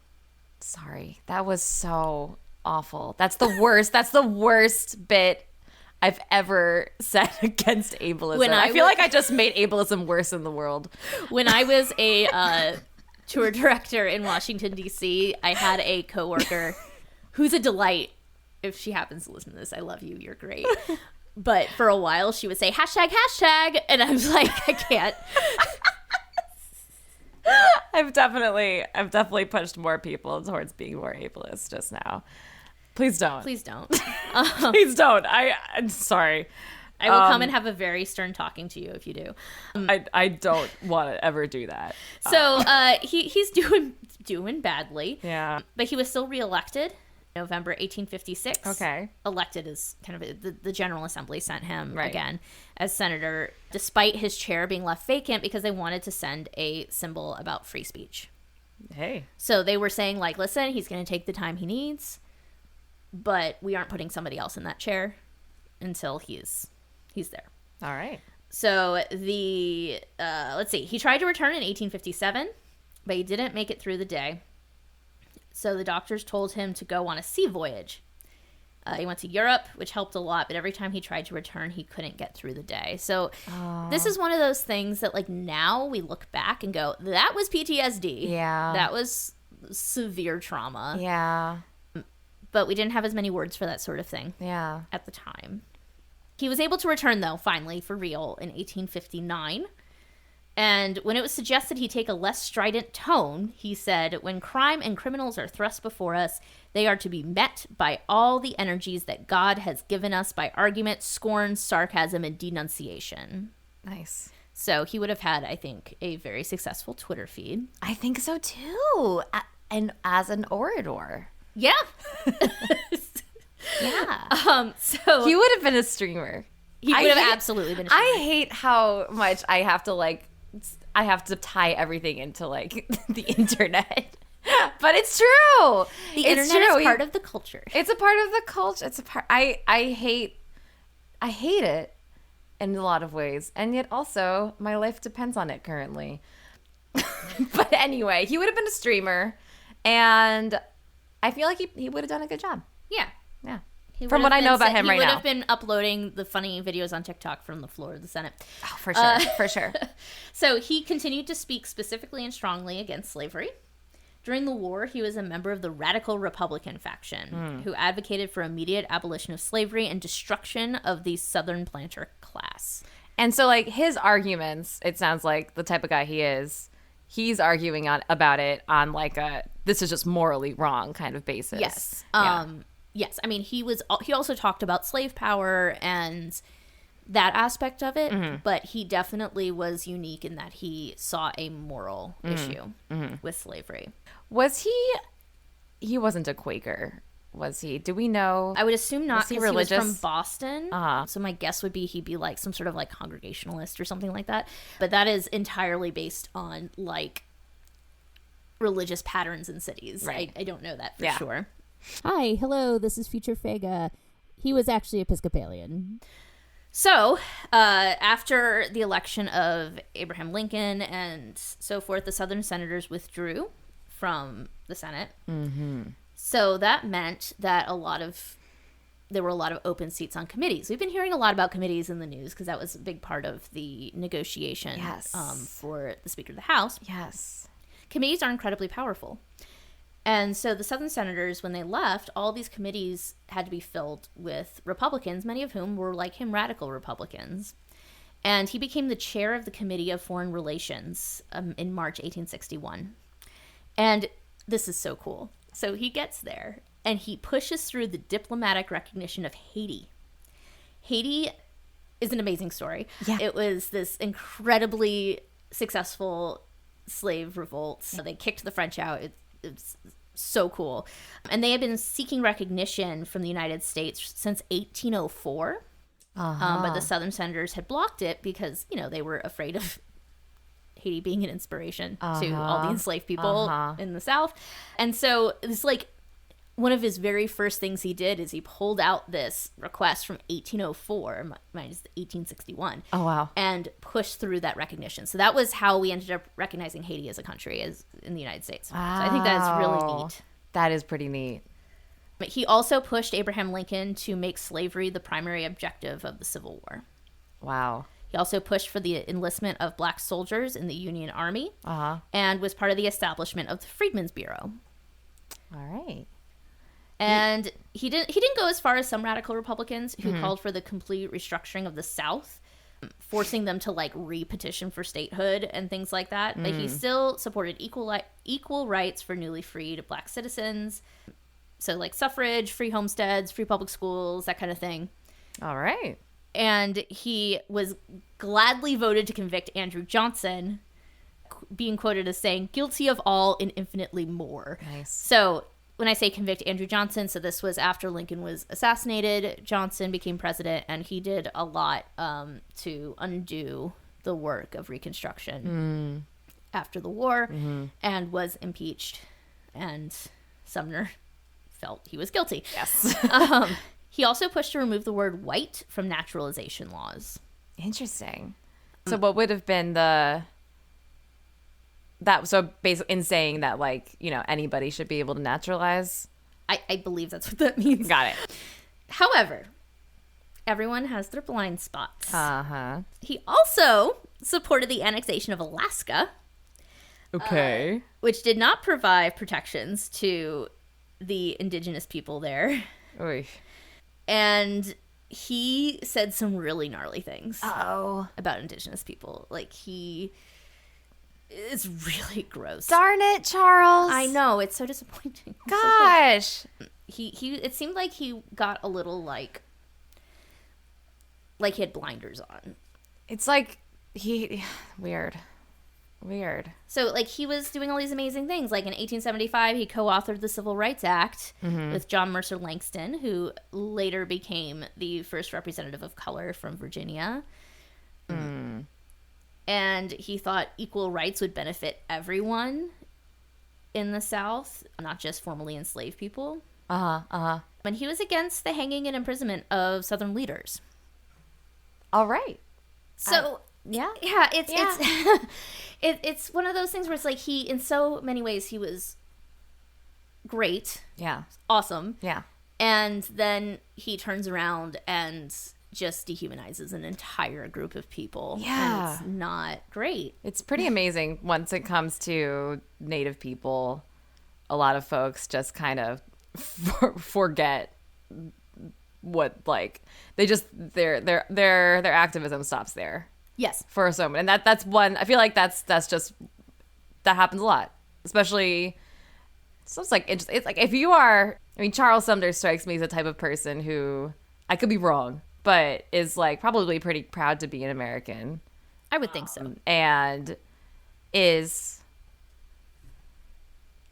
Speaker 3: Sorry. That was so awful. That's the worst. That's the worst bit I've ever said against ableism. I feel like I just made ableism worse in the world.
Speaker 1: When I was a tour director in Washington, D.C., I had a coworker who's a delight. If she happens to listen to this, I love you. You're great. But for a while, she would say, hashtag. And I was like, I can't.
Speaker 3: I've definitely pushed more people towards being more ableist just now. Please don't.
Speaker 1: Please don't.
Speaker 3: Please don't. I'm sorry.
Speaker 1: I will come and have a very stern talking to you if you do.
Speaker 3: I don't want to ever do that.
Speaker 1: So he's doing badly.
Speaker 3: Yeah.
Speaker 1: But he was still reelected. November 1856.
Speaker 3: Okay.
Speaker 1: Elected as kind of the General Assembly sent him
Speaker 3: Right.
Speaker 1: again as senator, despite his chair being left vacant because they wanted to send a symbol about free speech.
Speaker 3: Hey.
Speaker 1: So they were saying, like, listen, he's going to take the time he needs, but we aren't putting somebody else in that chair until he's there.
Speaker 3: All right.
Speaker 1: So let's see, he tried to return in 1857, but he didn't make it through the day. So the doctors told him to go on a sea voyage. He went to Europe, which helped a lot, but every time he tried to return, he couldn't get through the day. So this is one of those things that, like, now we look back and go, that was PTSD.
Speaker 3: Yeah.
Speaker 1: That was severe trauma.
Speaker 3: Yeah.
Speaker 1: But we didn't have as many words for that sort of thing
Speaker 3: Yeah.
Speaker 1: at the time. He was able to return, though, finally, for real, in 1859. And when it was suggested he take a less strident tone, he said, when crime and criminals are thrust before us, they are to be met by all the energies that God has given us by argument, scorn, sarcasm, and denunciation.
Speaker 3: Nice.
Speaker 1: So he would have had, I think, a very successful Twitter feed.
Speaker 3: I think so too. And as an orator.
Speaker 1: Yeah.
Speaker 3: Yeah.
Speaker 1: So
Speaker 3: He would have been a streamer.
Speaker 1: he would have absolutely been.
Speaker 3: I hate how much I have to tie everything into like the internet. But it's true.
Speaker 1: The
Speaker 3: It's
Speaker 1: internet
Speaker 3: true.
Speaker 1: is part of the culture.
Speaker 3: It's a part of the culture. It's a part. I hate it in a lot of ways, and yet also my life depends on it currently. But anyway, he would have been a streamer, and I feel like he would have done a good job.
Speaker 1: Yeah.
Speaker 3: Yeah. From what I know about him right
Speaker 1: He would
Speaker 3: now.
Speaker 1: have been uploading the funny videos on TikTok from the floor of the Senate.
Speaker 3: Oh, for sure. For sure.
Speaker 1: So he continued to speak specifically and strongly against slavery. During the war, he was a member of the radical Republican faction who advocated for immediate abolition of slavery and destruction of the Southern planter class.
Speaker 3: And so, like, his arguments, it sounds like the type of guy he is, he's arguing about it on, like, this is just morally wrong kind of basis.
Speaker 1: Yes.
Speaker 3: Yeah.
Speaker 1: Yes. I mean, he also talked about slave power and that aspect of it, but he definitely was unique in that he saw a moral issue with slavery.
Speaker 3: Was he wasn't a Quaker, was he? Do we know?
Speaker 1: I would assume not,
Speaker 3: Was he
Speaker 1: because he was
Speaker 3: religious?
Speaker 1: from Boston.
Speaker 3: Uh-huh.
Speaker 1: So my guess would be he'd be like some sort of like Congregationalist or something like that. But that is entirely based on like religious patterns in cities.
Speaker 3: Right.
Speaker 1: I don't know that for sure.
Speaker 5: Hi, hello, this is Future Fega. He was actually Episcopalian.
Speaker 1: So, after the election of Abraham Lincoln and so forth, the Southern senators withdrew from the Senate. Mm-hmm. So that meant that there were a lot of open seats on committees. We've been hearing a lot about committees in the news because that was a big part of the negotiation for the Speaker of the House.
Speaker 3: Yes.
Speaker 1: Committees are incredibly powerful. And so the Southern senators, when they left, all these committees had to be filled with Republicans, many of whom were, like him, radical Republicans. And he became the chair of the Committee of Foreign Relations in March 1861. And this is so cool. So he gets there, and he pushes through the diplomatic recognition of Haiti. Haiti is an amazing story.
Speaker 3: Yeah.
Speaker 1: It was this incredibly successful slave revolt. So they kicked the French out. It's so cool. And they had been seeking recognition from the United States since 1804. But the Southern senators had blocked it because, they were afraid of Haiti being an inspiration to all the enslaved people in the South. And so it's like one of his very first things he did is he pulled out this request from 1804, minus 1861.
Speaker 3: Oh, wow.
Speaker 1: And pushed through that recognition. So that was how we ended up recognizing Haiti as a country as in the United States.
Speaker 3: Wow.
Speaker 1: So I think that's really neat.
Speaker 3: That is pretty neat.
Speaker 1: But he also pushed Abraham Lincoln to make slavery the primary objective of the Civil War.
Speaker 3: Wow.
Speaker 1: He also pushed for the enlistment of black soldiers in the Union Army
Speaker 3: Uh-huh.
Speaker 1: and was part of the establishment of the Freedmen's Bureau.
Speaker 3: All right.
Speaker 1: And he didn't go as far as some radical Republicans who called for the complete restructuring of the South, forcing them to like re-petition for statehood and things like that. But he still supported equal rights for newly freed black citizens. So like suffrage, free homesteads, free public schools, that kind of thing.
Speaker 3: All right.
Speaker 1: And he was gladly voted to convict Andrew Johnson, being quoted as saying, "guilty of all and infinitely more."
Speaker 3: Nice.
Speaker 1: So when I say convict Andrew Johnson, so this was after Lincoln was assassinated. Johnson became president, and he did a lot to undo the work of Reconstruction after the war, and was impeached. And Sumner felt he was guilty.
Speaker 3: Yes.
Speaker 1: He also pushed to remove the word white from naturalization laws.
Speaker 3: Interesting. So what would have been so basically in saying that, like, anybody should be able to naturalize?
Speaker 1: I believe that's what that means.
Speaker 3: Got it.
Speaker 1: However, everyone has their blind spots.
Speaker 3: Uh-huh.
Speaker 1: He also supported the annexation of Alaska,
Speaker 3: Okay.
Speaker 1: which did not provide protections to the indigenous people there.
Speaker 3: Oy.
Speaker 1: And he said some really gnarly things
Speaker 3: Oh.
Speaker 1: about indigenous people. Like, it's really gross.
Speaker 3: Darn it, Charles.
Speaker 1: I know, it's so disappointing.
Speaker 3: Gosh.
Speaker 1: He it seemed like he got a little like he had blinders on.
Speaker 3: It's like weird.
Speaker 1: So like he was doing all these amazing things. Like in 1875 he co-authored the Civil Rights Act with John Mercer Langston, who later became the first representative of color from Virginia. And he thought equal rights would benefit everyone in the South, not just formerly enslaved people. And he was against the hanging and imprisonment of Southern leaders.
Speaker 3: All right.
Speaker 1: So
Speaker 3: Yeah.
Speaker 1: it's one of those things where it's like in so many ways he was great,
Speaker 3: Yeah.
Speaker 1: awesome,
Speaker 3: Yeah.
Speaker 1: And then he turns around and just dehumanizes an entire group of people.
Speaker 3: Yeah.
Speaker 1: And it's not great.
Speaker 3: It's pretty amazing once it comes to Native people. A lot of folks just kind of forget what, like, they just their activism stops there
Speaker 1: Yes.
Speaker 3: for a moment. And that's one, I feel like that's just, that happens a lot, especially, so it's like if you are, I mean, Charles Sumner strikes me as the type of person who, I could be wrong, but is like probably pretty proud to be an American.
Speaker 1: I would think so.
Speaker 3: And is,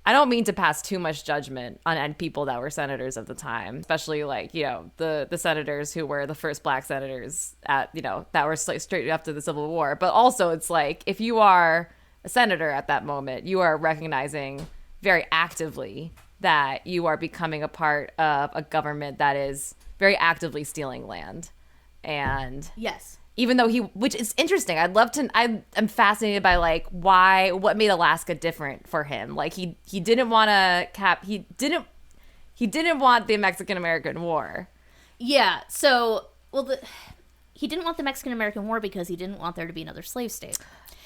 Speaker 3: I don't mean to pass too much judgment on people that were senators at the time, especially like, you know, the senators who were the first black senators at, you know, that were straight after the Civil War. But also it's like, if you are a senator at that moment, you are recognizing very actively that you are becoming a part of a government that is very actively stealing land. And
Speaker 1: Yes.
Speaker 3: even though which is interesting, I'm fascinated by like what made Alaska different for him. Like he didn't want he didn't want the Mexican-American War.
Speaker 1: Yeah. So, well, he didn't want the Mexican-American War because he didn't want there to be another slave state.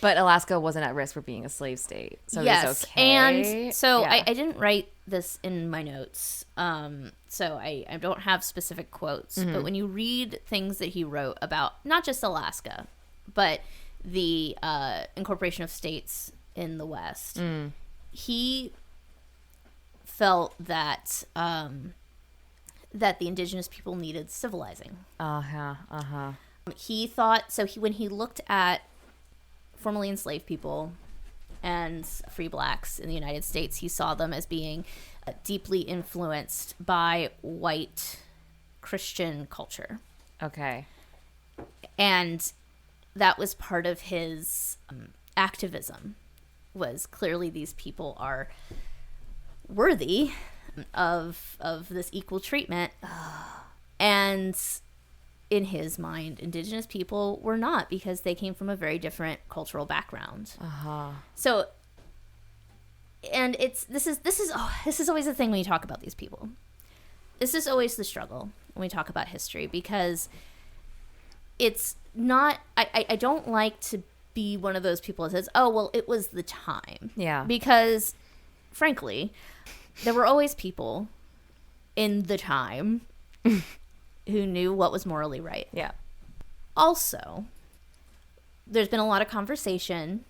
Speaker 3: But Alaska wasn't at risk for being a slave state. So it was okay.
Speaker 1: And so
Speaker 3: Yeah.
Speaker 1: I didn't write this in my notes. So I don't have specific quotes. But when you read things that he wrote about not just Alaska, but the incorporation of states in the West, he felt that that the indigenous people needed civilizing. He thought, so when he looked at formerly enslaved people and free blacks in the United States, he saw them as being deeply influenced by white Christian culture.
Speaker 3: Okay.
Speaker 1: And that was part of his activism, was clearly these people are worthy of this equal treatment. And in his mind, indigenous people were not, because they came from a very different cultural background. So, and this is always the thing when you talk about these people. This is always the struggle when we talk about history, because it's not, I don't like to be one of those people that says, oh, well, it was the time.
Speaker 3: Yeah.
Speaker 1: Because, frankly, there were always people in the time who knew what was morally right.
Speaker 3: Yeah.
Speaker 1: Also, there's been a lot of conversation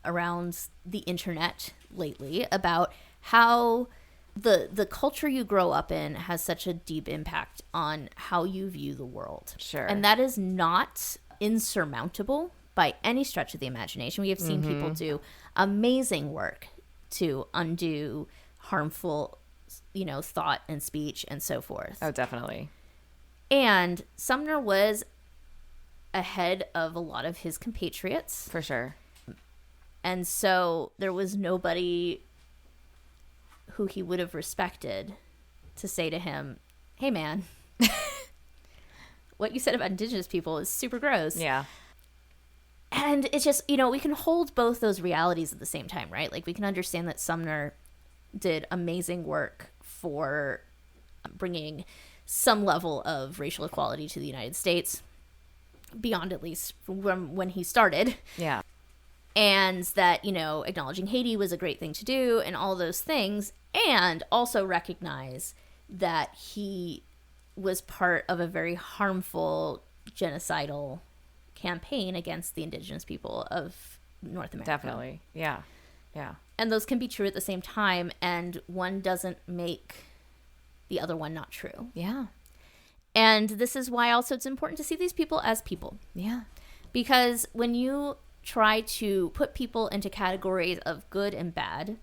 Speaker 1: around the internet lately about how the culture you grow up in has such a deep impact on how you view the world.
Speaker 3: Sure.
Speaker 1: And that is not insurmountable by any stretch of the imagination. We have seen people do amazing work to undo harmful, thought and speech and so forth.
Speaker 3: Oh, definitely.
Speaker 1: And Sumner was ahead of a lot of his compatriots.
Speaker 3: For sure.
Speaker 1: And so there was nobody who he would have respected to say to him, hey, man, what you said about indigenous people is super gross.
Speaker 3: Yeah.
Speaker 1: And it's just, we can hold both those realities at the same time, right? Like, we can understand that Sumner did amazing work for bringing some level of racial equality to the United States, beyond at least from when he started.
Speaker 3: Yeah.
Speaker 1: And that, acknowledging Haiti was a great thing to do and all those things, and also recognize that he was part of a very harmful genocidal campaign against the indigenous people of North America.
Speaker 3: Definitely. Yeah. Yeah.
Speaker 1: And those can be true at the same time, and one doesn't make the other one not true.
Speaker 3: Yeah.
Speaker 1: And this is why also it's important to see these people as people.
Speaker 3: Yeah.
Speaker 1: Because when you try to put people into categories of good and bad,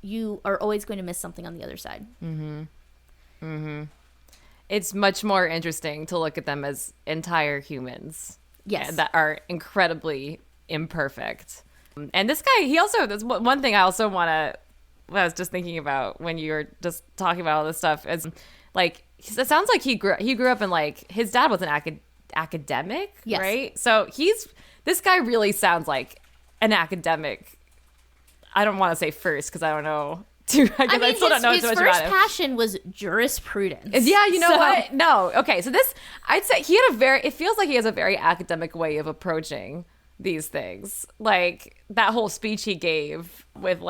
Speaker 1: you are always going to miss something on the other side.
Speaker 3: It's much more interesting to look at them as entire humans.
Speaker 1: Yes.
Speaker 3: That are incredibly imperfect. And this guy, he also, that's one thing I also want to, what I was just thinking about when you were just talking about all this stuff, is like, it sounds like he grew up in, like, his dad was an academic,
Speaker 1: yes.
Speaker 3: right? So this guy really sounds like an academic. I don't want to say first because I don't know I still don't know
Speaker 1: his
Speaker 3: so much
Speaker 1: first
Speaker 3: about him.
Speaker 1: passion was jurisprudence.
Speaker 3: Yeah, you know
Speaker 1: So-
Speaker 3: what? No. Okay, so this, I'd say it feels like he has a very academic way of approaching these things. Like that whole speech he gave with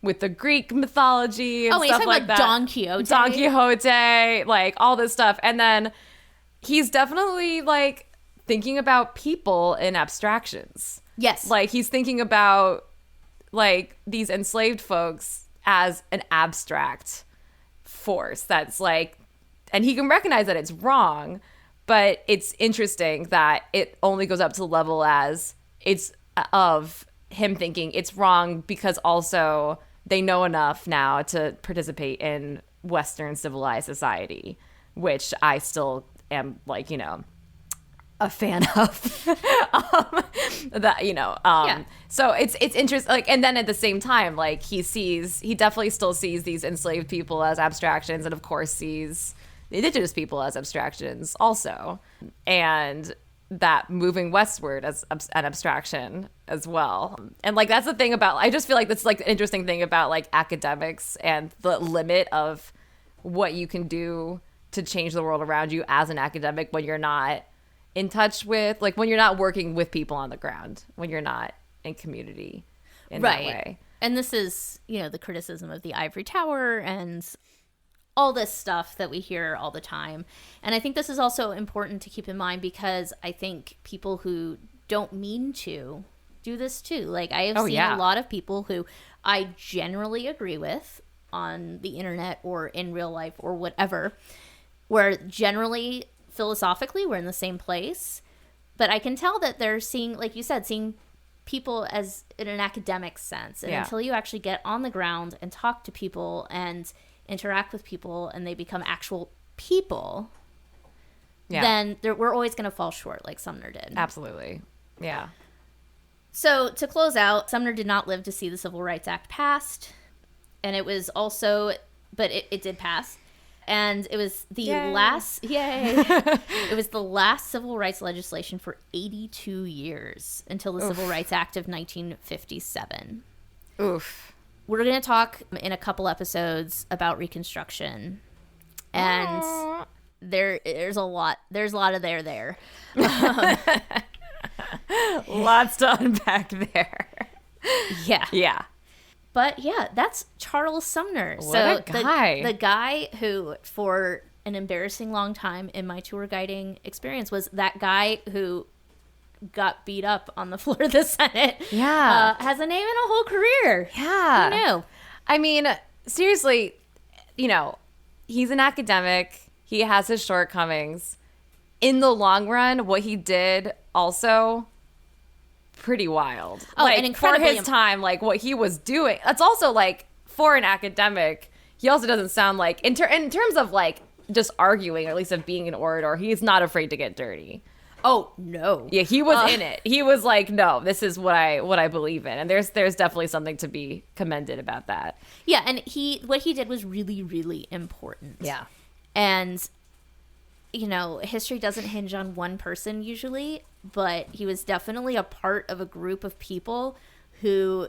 Speaker 3: with the Greek mythology and
Speaker 1: Oh, he's
Speaker 3: stuff
Speaker 1: talking
Speaker 3: like
Speaker 1: about
Speaker 3: that.
Speaker 1: Don Quixote.
Speaker 3: Don Quixote, like all this stuff. And then he's definitely like thinking about people in abstractions.
Speaker 1: Yes.
Speaker 3: Like he's thinking about like these enslaved folks as an abstract force that's like, and he can recognize that it's wrong, but it's interesting that it only goes up to the level as it's of him thinking it's wrong because also they know enough now to participate in Western civilized society, which I still am like, a fan of.
Speaker 1: Yeah.
Speaker 3: So it's interesting. Like, and then at the same time, like he definitely still sees these enslaved people as abstractions, and of course sees the indigenous people as abstractions also, and that moving westward as an abstraction as well. And like that's the thing about, I just feel like that's like the interesting thing about like academics and the limit of what you can do to change the world around you as an academic when you're not in touch with, like when you're not working with people on the ground, when you're not in community in that way.
Speaker 1: And this is, the criticism of the ivory tower and all this stuff that we hear all the time. And I think this is also important to keep in mind because I think people who don't mean to do this too. Like I have seen a lot of people who I generally agree with on the internet or in real life or whatever, where generally philosophically we're in the same place, but I can tell that they're seeing, like you said, seeing people as in an academic sense. And until you actually get on the ground and talk to people and interact with people and they become actual people, then we're always going to fall short like Sumner did.
Speaker 3: Absolutely. Yeah.
Speaker 1: So to close out, Sumner did not live to see the Civil Rights Act passed. And it was also, but it did pass. And it was the last, it was the last civil rights legislation for 82 years until the Civil Rights Act of 1957.
Speaker 3: Oof.
Speaker 1: We're going to talk in a couple episodes about Reconstruction. And there's a lot of there.
Speaker 3: Lots to unpack there.
Speaker 1: Yeah.
Speaker 3: Yeah.
Speaker 1: But yeah, that's Charles Sumner.
Speaker 3: What a guy.
Speaker 1: The guy who, for an embarrassing long time in my tour guiding experience, was that guy who got beat up on the floor of the Senate.
Speaker 3: Yeah.
Speaker 1: Has a name and a whole career.
Speaker 3: Yeah.
Speaker 1: Who knew?
Speaker 3: I mean, seriously, he's an academic. He has his shortcomings. In the long run, what he did also pretty wild.
Speaker 1: Oh,
Speaker 3: like,
Speaker 1: and incredibly
Speaker 3: for his time, like what he was doing. That's also like for an academic, he also doesn't sound like in terms of like just arguing, or at least of being an orator, he's not afraid to get dirty.
Speaker 1: Oh no.
Speaker 3: Yeah, he was in it. He was like, no, this is what I believe in. And there's definitely something to be commended about that.
Speaker 1: Yeah, and what he did was really, really important.
Speaker 3: Yeah.
Speaker 1: And history doesn't hinge on one person usually, but he was definitely a part of a group of people who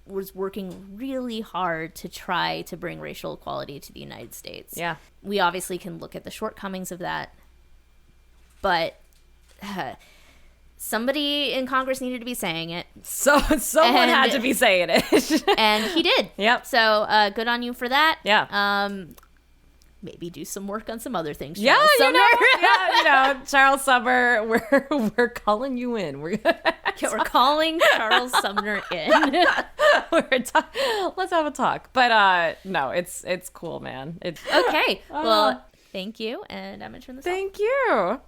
Speaker 1: was working really hard to try to bring racial equality to the United States.
Speaker 3: Yeah.
Speaker 1: We obviously can look at the shortcomings of that, but somebody in Congress needed to be saying it.
Speaker 3: So someone had to be saying it.
Speaker 1: And he did.
Speaker 3: Yep.
Speaker 1: So good on you for that.
Speaker 3: Yeah.
Speaker 1: Maybe do some work on some other things.
Speaker 3: Yeah,
Speaker 1: Charles Sumner.
Speaker 3: Charles Sumner, we're calling you in. We're
Speaker 1: calling Charles Sumner in.
Speaker 3: Let's have a talk. But no, it's cool, man. It's
Speaker 1: okay. Well, thank you, and I'm gonna turn this off.
Speaker 3: Thank you.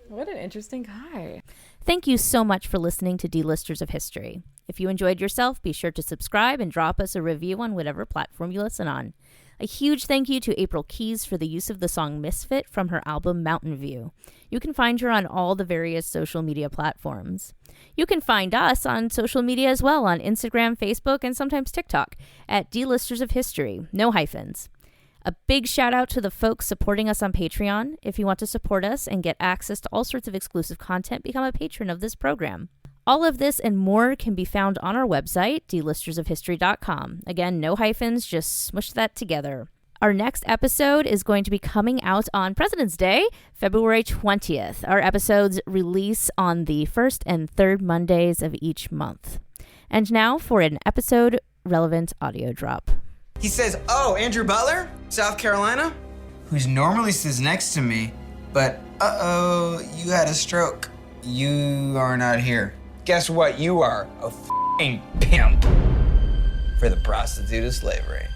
Speaker 3: What an interesting guy.
Speaker 1: Thank you so much for listening to D-Listers of History. If you enjoyed yourself, be sure to subscribe and drop us a review on whatever platform you listen on. A huge thank you to April Keyes for the use of the song Misfit from her album Mountain View. You can find her on all the various social media platforms. You can find us on social media as well, on Instagram, Facebook, and sometimes TikTok at D-Listers of History, no hyphens. A big shout out to the folks supporting us on Patreon. If you want to support us and get access to all sorts of exclusive content, become a patron of this program. All of this and more can be found on our website, delistersofhistory.com. Again, no hyphens, just smush that together. Our next episode is going to be coming out on President's Day, February 20th. Our episodes release on the first and third Mondays of each month. And now for an episode relevant audio drop.
Speaker 6: He says, "Oh, Andrew Butler, South Carolina, who's normally sits next to me, but uh-oh, you had a stroke. You are not here. Guess what? You are a f***ing pimp for the prostitute of slavery."